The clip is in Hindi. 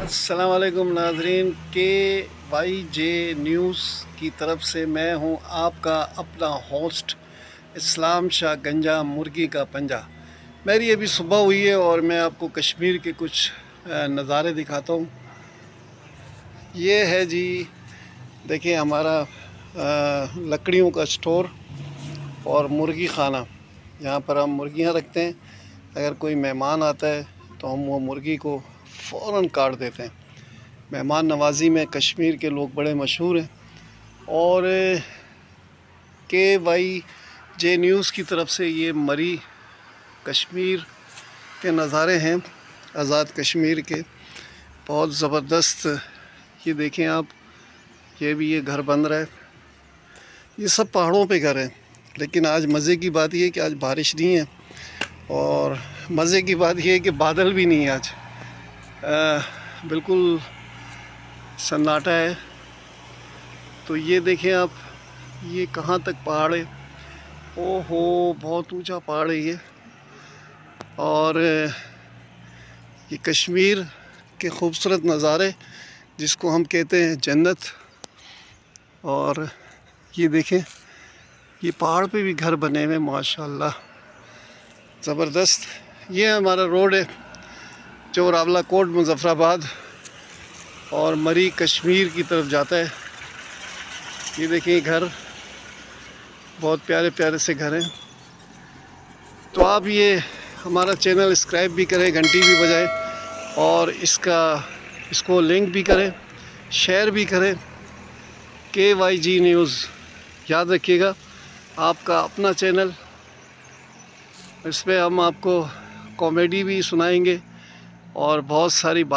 अस्सलाम वालेकुम नाजरीन, KYJ न्यूज़ की तरफ से मैं हूं आपका अपना होस्ट इस्लाम शाह गंजा मुर्गी का पंजा। मेरी अभी सुबह हुई है और मैं आपको कश्मीर के कुछ नज़ारे दिखाता हूं। ये है जी, देखिए हमारा लकड़ियों का स्टोर और मुर्गी खाना। यहाँ पर हम मुर्गियाँ रखते हैं। अगर कोई मेहमान आता है तो हम वो मुर्गी को फ़ौरन काट देते हैं। मेहमान नवाज़ी में कश्मीर के लोग बड़े मशहूर हैं। और KYJ न्यूज़ की तरफ से ये मरी कश्मीर के नज़ारे हैं, आज़ाद कश्मीर के, बहुत ज़बरदस्त। ये देखें आप, ये भी ये घर बन रहा है। ये सब पहाड़ों पे घर हैं, लेकिन आज मज़े की बात ये है कि आज बारिश नहीं है और मज़े की बात ये है कि बादल भी नहीं है आज। बिल्कुल सन्नाटा है। तो ये देखें आप, ये कहाँ तक पहाड़ है। ओहो, बहुत ऊंचा पहाड़ है ये। और ये कश्मीर के खूबसूरत नज़ारे जिसको हम कहते हैं जन्नत। और ये देखें, ये पहाड़ पे भी घर बने हुए माशाल्लाह, ज़बरदस्त। ये हमारा रोड है जो रावला कोट मुज़फ़्फ़राबाद और मरी कश्मीर की तरफ जाता है। ये देखिए घर, बहुत प्यारे प्यारे से घर हैं। तो आप ये हमारा चैनल सब्सक्राइब भी करें, घंटी भी बजाएं और इसको लिंक भी करें, शेयर भी करें। KYJ न्यूज़ याद रखिएगा, आपका अपना चैनल। इस पर हम आपको कॉमेडी भी सुनाएंगे और बहुत सारी बात